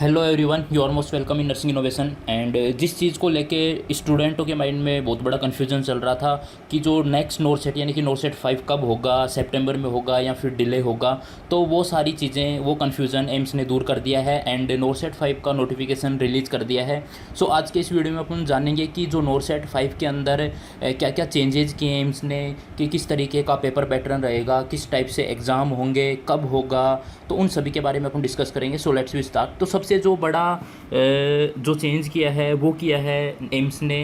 Hello everyone, you are most welcome in nursing innovation. And जिस चीज़ को लेके स्टूडेंटों के माइंड में बहुत बड़ा कन्फ्यूजन चल रहा था कि जो नेक्स्ट नोट सेट यानी कि नोट सेट 5 कब होगा, सितंबर में होगा या फिर डिले होगा, तो वो सारी चीज़ें, वो कन्फ्यूज़न एम्स ने दूर कर दिया है एंड नोट सेट 5 का नोटिफिकेशन रिलीज़ कर दिया है। सो आज के इस वीडियो में अपन जानेंगे कि जो नोट सेट 5 के अंदर क्या क्या चेंजेस किए एम्स ने, कि किस तरीके का पेपर पैटर्न रहेगा, किस टाइप से एग्ज़ाम होंगे, कब होगा, तो उन सभी के बारे में अपन डिस्कस करेंगे। So let's we start. तो सबसे जो बड़ा जो चेंज किया है वो किया है एम्स ने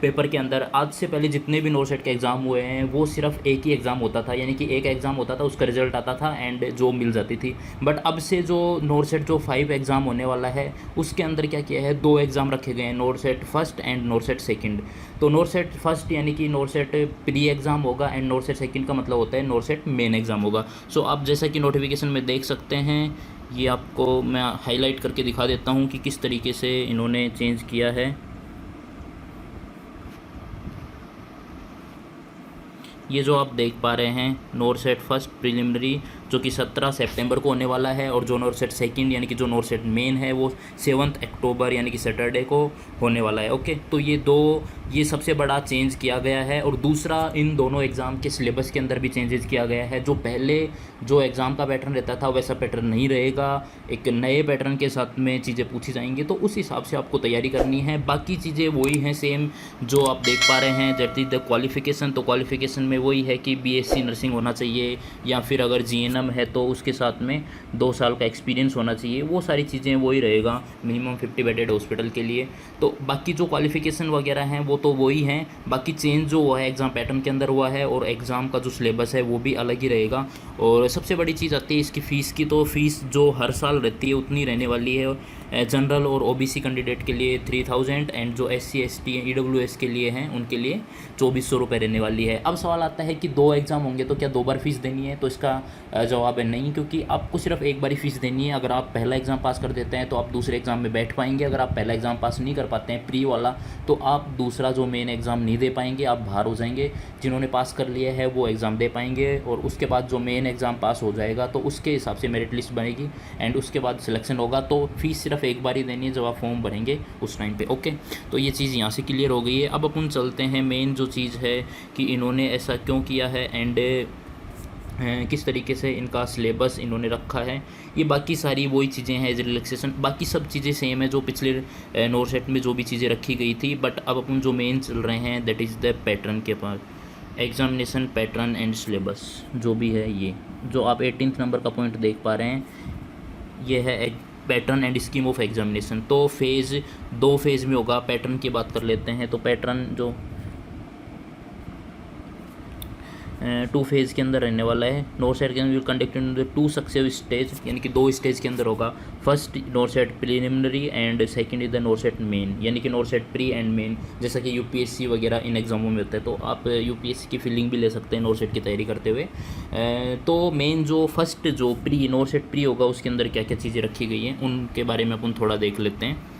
पेपर के अंदर। आज से पहले जितने भी नोट सेट के एग्ज़ाम हुए हैं वो सिर्फ एक ही एग्ज़ाम होता था, यानी कि एक एग्ज़ाम होता था, उसका रिजल्ट आता था एंड जो मिल जाती थी। बट अब से जो नोट सेट जो 5 एग्ज़ाम होने वाला है उसके अंदर क्या किया है, 2 एग्ज़ाम रखे गए हैं, not set first and not set second. तो नोट सेट फर्स्ट यानी कि नोट सेट प्री एग्ज़ाम होगा एंड नोट सेट सेकेंड का मतलब होता है नोट सेट मेन एग्ज़ाम होगा। सो आप जैसा कि नोटिफिकेशन में देख सकते हैं, ये आपको मैं हाईलाइट करके दिखा देता हूँ कि किस तरीके से इन्होंने चेंज किया है। ये जो आप देख पा रहे हैं, नोट सेट फर्स्ट प्रिलिमिनरी जो कि 17 सितंबर को होने वाला है, और जो नोट सेट सेकेंड यानी कि जो नोट सेट मेन है वो 7 अक्टूबर यानी कि सैटरडे को होने वाला है। ओके, तो ये सबसे बड़ा चेंज किया गया है। और दूसरा, इन दोनों एग्ज़ाम के सिलेबस के अंदर भी चेंजेस किया गया है। जो पहले जो एग्ज़ाम का पैटर्न रहता था वैसा पैटर्न नहीं रहेगा, एक नए पैटर्न के साथ में चीज़ें पूछी जाएंगी, तो उस हिसाब से आपको तैयारी करनी है। बाकी चीज़ें वही हैं सेम जो आप देख पा रहे हैं। जैसे द क्वालिफ़िकेशन, तो क्वालिफ़िकेशन में वही है कि बीएससी नर्सिंग होना चाहिए, या फिर अगर जीएनएम है तो उसके साथ में 2 साल का एक्सपीरियंस होना चाहिए। वो सारी चीज़ें वही रहेगा मिनिमम 50 बेडेड हॉस्पिटल के लिए। तो बाकी जो क्वालिफ़िकेशन वगैरह हैं वो तो वही हैं। बाकी चेंज जो हुआ है एग्ज़ाम पैटर्न के अंदर हुआ है, और एग्ज़ाम का जो सिलेबस है वो भी अलग ही रहेगा। और सबसे बड़ी चीज़ आती है इसकी फ़ीस की। तो फ़ीस जो हर साल रहती है उतनी रहने वाली है। जनरल और ओबीसी कैंडिडेट के लिए 3000 एंड जो एससी एसटी ईडब्ल्यूएस के लिए हैं उनके लिए 2400 रुपये रहने वाली है। अब सवाल आता है कि 2 एग्ज़ाम होंगे तो क्या 2 बार फीस देनी है? तो इसका जवाब है नहीं, क्योंकि आपको सिर्फ एक बार ही फीस देनी है। अगर आप पहला एग्ज़ाम पास कर देते हैं तो आप दूसरे एग्ज़ाम में बैठ पाएंगे। अगर आप पहला एग्ज़ाम पास नहीं कर पाते हैं प्री वाला, तो आप दूसरा जो मेन एग्ज़ाम नहीं दे पाएंगे, आप बाहर हो जाएंगे। जिन्होंने पास कर लिया है वो एग्ज़ाम दे पाएंगे, और उसके बाद जो मेन एग्ज़ाम पास हो जाएगा तो उसके हिसाब से मेरिट लिस्ट बनेगी एंड उसके बाद सिलेक्शन होगा। तो फीस सिर्फ एक बार ही देनी है जब आप फॉर्म भरेंगे उस टाइम पे। ओके, तो ये चीज़ यहाँ से क्लियर हो गई है। अब अपन चलते हैं मेन जो चीज़ है कि इन्होंने ऐसा क्यों किया है एंड किस तरीके से इनका सिलेबस इन्होंने रखा है। ये बाकी सारी वही चीज़ें हैं, एज रिलैक्सेशन बाकी सब चीज़ें सेम है जो पिछले नोट सेट में जो भी चीज़ें रखी गई थी। बट अब अपन जो मेन चल रहे हैं दैट इज़ द पैटर्न के पास, एग्जामिनेशन पैटर्न एंड सिलेबस जो भी है। ये जो आप 18 नंबर का पॉइंट देख पा रहे हैं, ये है pattern and scheme of examination. तो फेज़ 2 फेज़ में होगा। पैटर्न की बात कर लेते हैं, तो पैटर्न जो 2 फेज़ के अंदर रहने वाला है। नोट सेट के अंदर will conduct in the 2 successive stage, यानी कि 2 स्टेज के अंदर होगा। First note set preliminary and second is the not set main, यानी कि not set pre and main, जैसा कि यूपीएससी वगैरह इन एग्जामों में होता है। तो आप यूपीएससी की फीलिंग भी ले सकते हैं नोट सेट की तैयारी करते हुए। तो मेन जो फर्स्ट जो प्री नोट सेट प्री होगा उसके अंदर क्या क्या चीज़ें रखी गई हैं उनके बारे में अपन थोड़ा देख लेते हैं।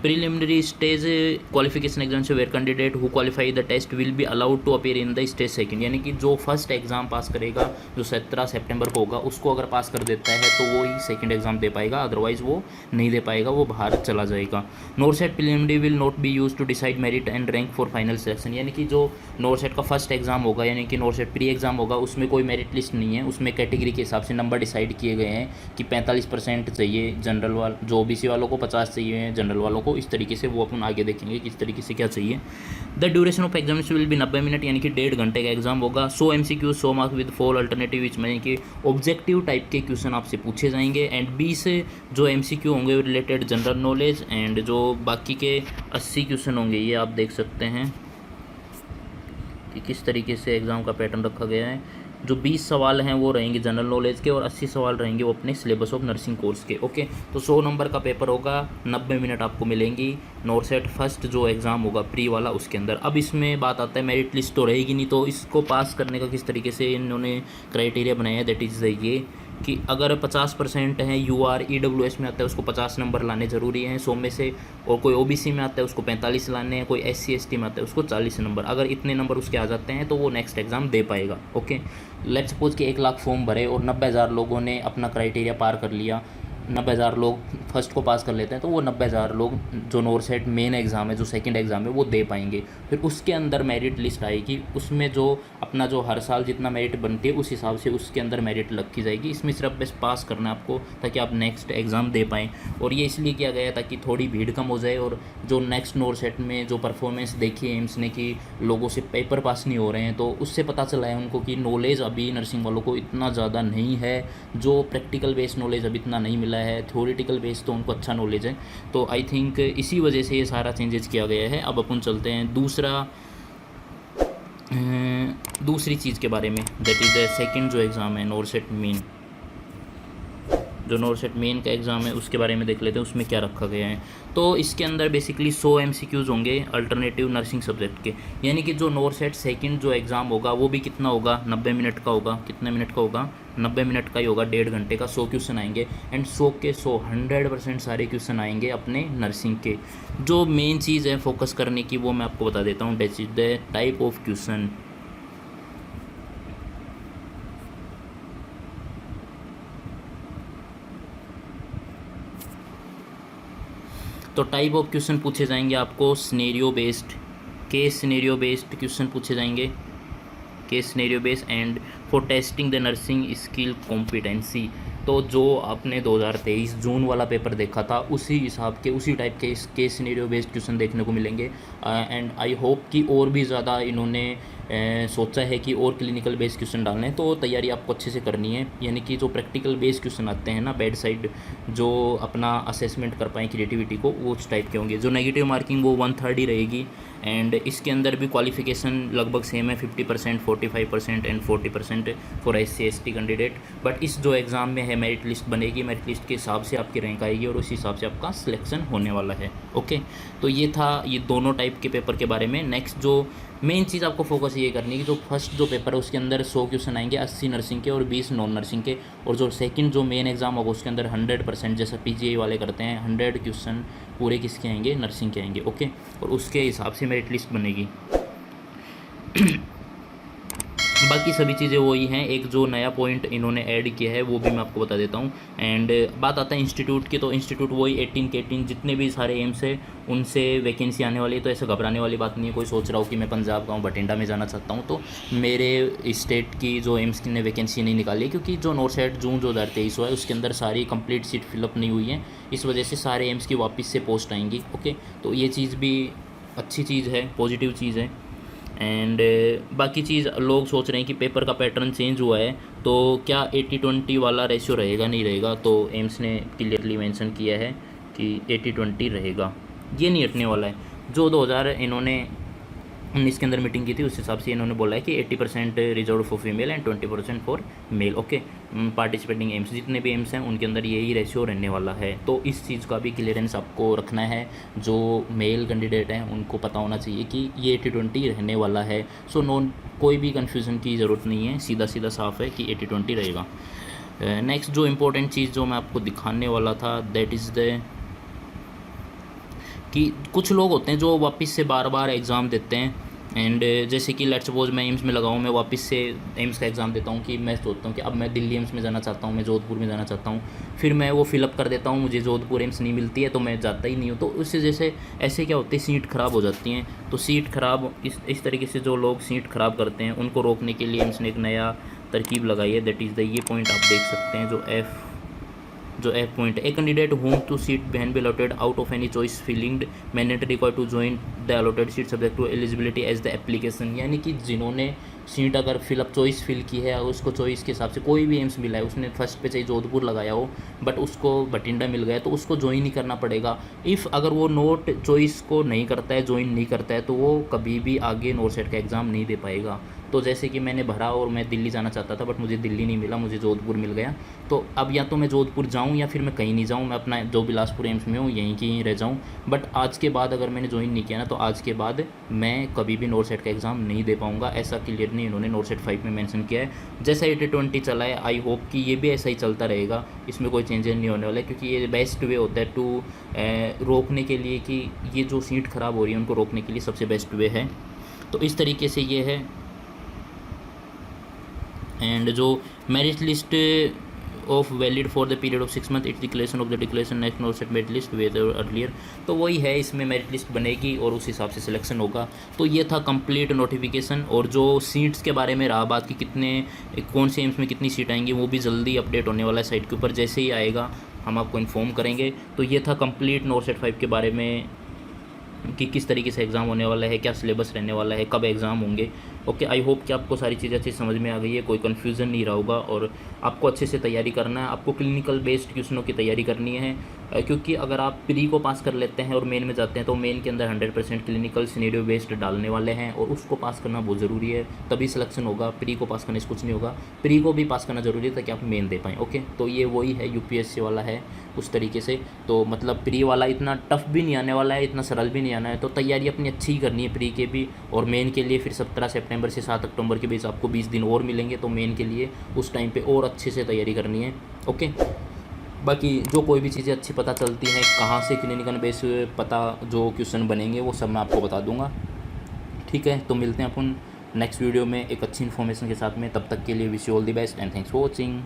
प्रिलिमिनरी स्टेज क्वालिफिकेशन एग्जाम से where candidate who qualify the test will be allowed to appear in the stage second, यानी कि जो फर्स्ट एग्ज़ाम पास करेगा जो 17 सितंबर को होगा उसको अगर पास कर देता है तो वो ही सेकंड एग्ज़ाम दे पाएगा, अदरवाइज़ वो नहीं दे पाएगा, वो बाहर चला जाएगा। Note set preliminary will not be use to decide merit and rank for final selection, यानी कि जो नोट सेट का फर्स्ट एग्ज़ाम होगा यानी कि नोट सेट प्री एग्ज़ाम होगा उसमें कोई मेरिट लिस्ट नहीं है। उसमें कैटेगरी के हिसाब से नंबर डिसाइड किए गए हैं कि 45% चाहिए जनरल वाल जो ओबीसी वालों को, 50 चाहिए जनरल वालों को। इस तरीके से वो अपन आगे देखेंगे किस तरीके से क्या चाहिए। The duration of examination will be 90 minute, यानी कि 1.5 घंटे का एग्जाम होगा। 100 MCQ 100 मार्क विद 4 अल्टरनेटिव विच, यानी कि ऑब्जेक्टिव टाइप के क्वेश्चन आपसे पूछे जाएंगे। एंड 20 जो MCQ होंगे रिलेटेड जनरल नॉलेज, एंड जो बाकी के 80 क्वेश्चन होंगे ये आप देख सकते हैं कि किस तरीके से एग्ज़ाम का पैटर्न रखा गया है। जो 20 सवाल हैं वो रहेंगे जनरल नॉलेज के, और 80 सवाल रहेंगे वो अपने सिलेबस ऑफ नर्सिंग कोर्स के। ओके, तो 100 नंबर का पेपर होगा, 90 मिनट आपको मिलेंगी नोट सेट फर्स्ट जो एग्ज़ाम होगा प्री वाला उसके अंदर। अब इसमें बात आता है मेरिट लिस्ट तो रहेगी नहीं, तो इसको पास करने का किस तरीके से इन्होंने क्राइटेरिया बनाया है, दैट इज़ ये कि अगर 50% है यूआर ईडब्ल्यूएस में आता है उसको 50 नंबर लाने ज़रूरी हैं 100 में से, और कोई ओबीसी में आता है उसको 45 लाने हैं, कोई एससी एसटी में आता है उसको 40 नंबर। अगर इतने नंबर उसके आ जाते हैं तो वो नेक्स्ट एग्ज़ाम दे पाएगा। ओके, लेट्स सपोज कि 1 लाख फॉर्म भरे और 90,000 लोगों ने अपना क्राइटेरिया पार कर लिया, 90,000 लोग फर्स्ट को पास कर लेते हैं, तो वो 90,000 लोग जो नॉरसेट मेन एग्ज़ाम है, जो सेकंड एग्ज़ाम है, वो दे पाएंगे। फिर उसके अंदर मेरिट लिस्ट आएगी, उसमें जो अपना जो हर साल जितना मेरिट बनती है उस हिसाब से उसके अंदर मेरिट रखी जाएगी। इसमें सिर्फ बस पास करना है आपको, ताकि आप नेक्स्ट एग्ज़ाम दे पाएँ। और ये इसलिए किया गया है ताकि थोड़ी भीड़ कम हो जाए, और जो नेक्स्ट नॉरसेट में जो परफॉर्मेंस देखी है एम्स ने कि लोगों से पेपर पास नहीं हो रहे हैं, तो उससे पता चला है उनको कि नॉलेज अभी नर्सिंग वालों को इतना ज़्यादा नहीं है, जो प्रैक्टिकल बेस्ड नॉलेज अभी इतना नहीं मिला है, थ्योरेटिकल बेस्ड तो उनको अच्छा नॉलेज है। तो आई थिंक इसी वजह से ये सारा चेंजेस किया गया है। अब अपन चलते हैं दूसरी चीज़ के बारे में, दैट इज़ द सेकंड जो एग्ज़ाम है नॉरसेट मेन। जो नॉरसेट मेन का एग्ज़ाम है उसके बारे में देख लेते हैं उसमें क्या रखा गया है। तो इसके अंदर बेसिकली 100 MCQs होंगे अल्टरनेटिव नर्सिंग सब्जेक्ट के, यानी कि जो नॉरसेट सेकंड जो एग्ज़ाम होगा वो भी कितना होगा, 90 मिनट का होगा। कितने मिनट का होगा? 90 मिनट का ही होगा, 1.5 घंटे का। 100 क्वेश्चन आएंगे, एंड 100 के 100 100% सारे क्वेश्चन आएंगे अपने नर्सिंग के। जो मेन चीज़ है फोकस करने की वो मैं आपको बता देता हूँ, that is the type of question. तो टाइप ऑफ क्वेश्चन पूछे जाएंगे आपको scenario based, case scenario based question पूछे जाएंगे, case scenario based, and for testing the nursing skill competency. तो जो आपने 2023 जून वाला पेपर देखा था उसी हिसाब के उसी टाइप के केस सिनेरियो बेस्ड क्वेश्चन देखने को मिलेंगे। एंड आई होप कि और भी ज़्यादा इन्होंने सोचा है कि और क्लिनिकल बेस्ड क्वेश्चन डालने हैं, तो तैयारी आपको अच्छे से करनी है। यानी कि जो प्रैक्टिकल बेस्ड क्वेश्चन आते हैं ना बेड साइड, जो अपना असेसमेंट कर पाएँ क्रिएटिविटी को, वो उस टाइप के होंगे। जो नेगेटिव मार्किंग वो 1/3 ही रहेगी, एंड इसके अंदर भी क्वालिफिकेशन लगभग सेम है, 50%, 45% and 40% for SC/ST candidate. But इस जो एग्ज़ाम में है मेरिट लिस्ट बनेगी, मेरिट लिस्ट के हिसाब से आपकी रैंक आएगी और उस हिसाब से आपका सिलेक्शन होने वाला है। ओके, तो ये था ये दोनों टाइप के पेपर के बारे में। नेक्स्ट जो मेन चीज़ आपको फोकस ये करनी है कि जो फर्स्ट जो पेपर है उसके अंदर 100 क्वेश्चन आएंगे, 80 नर्सिंग के और 20 नॉन नर्सिंग के। और जो सेकंड जो मेन एग्ज़ाम होगा उसके अंदर 100% जैसा PGI वाले करते हैं, 100 क्वेश्चन पूरे किसके आएंगे, नर्सिंग के आएंगे। ओके, और उसके हिसाब से मेरिट लिस्ट बनेगी। बाकी सभी चीज़ें वही हैं। एक जो नया पॉइंट इन्होंने ऐड किया है वो भी मैं आपको बता देता हूँ। एंड बात आता है इंस्टीट्यूट की, तो इंस्टीट्यूट वही 18 के 18 जितने भी सारे एम्स है उनसे वैकेंसी आने वाली है। तो ऐसे घबराने वाली बात नहीं है। कोई सोच रहा हो कि मैं पंजाब का हूँ, बठिंडा में जाना चाहता हूँ, तो मेरे स्टेट की जो एम्स की ने वैकेंसी नहीं निकाली, क्योंकि जो नॉरसेट जून 2023 हुआ है उसके अंदर सारी कंप्लीट सीट फिलअप नहीं हुई है। इस वजह से सारे एम्स की वापस से पोस्ट आएंगी। ओके, तो ये चीज़ भी अच्छी चीज़ है, पॉजिटिव चीज़ है। एंड बाकी चीज़ लोग सोच रहे हैं कि पेपर का पैटर्न चेंज हुआ है, तो क्या 80-20 वाला रेशियो रहेगा, नहीं रहेगा। तो एम्स ने क्लियरली मेंशन किया है कि 80-20 रहेगा, ये नहीं हटने वाला है। जो 2019 के अंदर मीटिंग की थी उस हिसाब से इन्होंने बोला है कि 80% reserve for female and 20% for male. Okay, participating AIIMS जितने भी एम्स हैं उनके अंदर यही रेशियो रहने वाला है। तो इस चीज़ का भी क्लियरेंस आपको रखना है। जो मेल कैंडिडेट हैं उनको पता होना चाहिए कि ये 80-20 रहने वाला है। सो कोई भी कन्फ्यूज़न की ज़रूरत नहीं है, सीधा सीधा साफ है कि 80-20 रहेगा। नेक्स्ट जो इम्पोर्टेंट चीज़ जो मैं आपको दिखाने वाला था, दैट इज़ द कि कुछ लोग होते हैं जो वापस से बार बार एग्ज़ाम देते हैं। एंड जैसे कि लेट्स सपोज मैं एम्स में लगा हूँ, मैं वापस से एम्स का एग्ज़ाम देता हूँ कि मैं सोचता हूँ कि अब मैं दिल्ली एम्स में जाना चाहता हूँ, मैं जोधपुर में जाना चाहता हूँ, फिर मैं वो फिलअप कर देता हूँ, मुझे जोधपुर एम्स नहीं मिलती है तो मैं जाता ही नहीं हूँ। तो उससे जैसे ऐसे क्या होती है, सीट ख़राब हो जाती हैं। तो सीट ख़राब इस तरीके से जो लोग सीट ख़राब करते हैं उनको रोकने के लिए एम्स ने एक नया तरकीब लगाई है। दैट इज़ द ये पॉइंट आप देख सकते हैं, जो F point, a candidate home to seat been be allotted out of any choice filling mandatory required to join the allotted seat subject to eligibility as the application. यानी कि जिन्होंने seat अगर फिलअप चॉइस फिल की है, अगर उसको choice के हिसाब से कोई भी एम्स मिला है, उसने फर्स्ट पे चाहे जोधपुर लगाया हो बट उसको बठिंडा मिल गया, तो उसको ज्वाइन ही करना पड़ेगा। इफ़ अगर वो नोट चॉइस को नहीं करता है, ज्वाइन नहीं करता है, तो वो कभी भी आगे नॉरसेट का एग्ज़ाम नहीं दे पाएगा। तो जैसे कि मैंने भरा और मैं दिल्ली जाना चाहता था बट मुझे दिल्ली नहीं मिला, मुझे जोधपुर मिल गया। तो अब या तो मैं जोधपुर जाऊँ या फिर मैं कहीं नहीं जाऊँ, मैं अपना जो बिलासपुर एम्स में हूँ यहीं की रह जाऊँ। बट आज के बाद अगर मैंने ज्वाइन नहीं किया ना, तो आज के बाद मैं कभी भी नॉरसेट का एग्ज़ाम नहीं दे पाऊँगा। ऐसा क्लियरली इन्होंने नॉरसेट 5 में मेंशन किया है। जैसा 80-20 चला है, आई होप कि ये भी ऐसा ही चलता रहेगा, इसमें कोई चेंजेस नहीं होने वाला है, क्योंकि ये बेस्ट वे होता है टू रोकने के लिए कि ये जो सीट ख़राब हो रही है उनको रोकने के लिए सबसे बेस्ट वे है। तो इस तरीके से ये है। एंड जो merit list of valid for the period of 6 month, it's declaration of the declaration next NORCET merit list whether earlier. तो वही है, इसमें मेरिट लिस्ट बनेगी और उस हिसाब से सिलेक्शन होगा। तो ये था कंप्लीट नोटिफिकेशन। और जो सीट्स के बारे में रहा बात कि कितने कौन से एम्स में कितनी सीट आएंगी, वो भी जल्दी अपडेट होने वाला है साइट के ऊपर। जैसे ही आएगा हम आपको इन्फॉर्म करेंगे। तो ये था कंप्लीट नोरसेट 5 के बारे में कि किस तरीके से एग्ज़ाम होने वाला है, क्या सिलेबस रहने वाला है, कब एग्ज़ाम होंगे। ओके, आई होप कि आपको सारी चीज़ें अच्छी समझ में आ गई है, कोई कन्फ्यूज़न नहीं रहा होगा और आपको अच्छे से तैयारी करना है। आपको क्लिनिकल बेस्ड क्वेश्चनों की तैयारी करनी है, क्योंकि अगर आप प्री को पास कर लेते हैं और मेन में जाते हैं तो मेन के अंदर 100% क्लिनिकल सिनेरियो बेस्ड डालने वाले हैं और उसको पास करना बहुत ज़रूरी है, तभी सिलेक्शन होगा। प्री को पास करने से कुछ नहीं होगा, प्री को भी पास करना ज़रूरी है ताकि आप मेन दे पाएँ। ओके, तो ये वही है, यूपीएससी वाला है उस तरीके से। तो मतलब प्री वाला इतना टफ भी नहीं आने वाला है, इतना सरल भी नहीं आना है। तो तैयारी अपनी अच्छी ही करनी है प्री के भी, और मेन के लिए फिर 17 सितंबर से 7 अक्टूबर के बीच आपको 20 दिन और मिलेंगे। तो मेन के लिए उस टाइम पे और अच्छे से तैयारी करनी है। ओके, बाकी जो कोई भी चीज़ें अच्छी पता चलती हैं, कहाँ से क्लिनिकल बेस पता जो क्वेश्चन बनेंगे वो सब मैं आपको बता दूंगा। ठीक है, तो मिलते हैं अपन नेक्स्ट वीडियो में एक अच्छी इन्फॉर्मेशन के साथ में। तब तक के लिए wish you all the best and thanks for watching.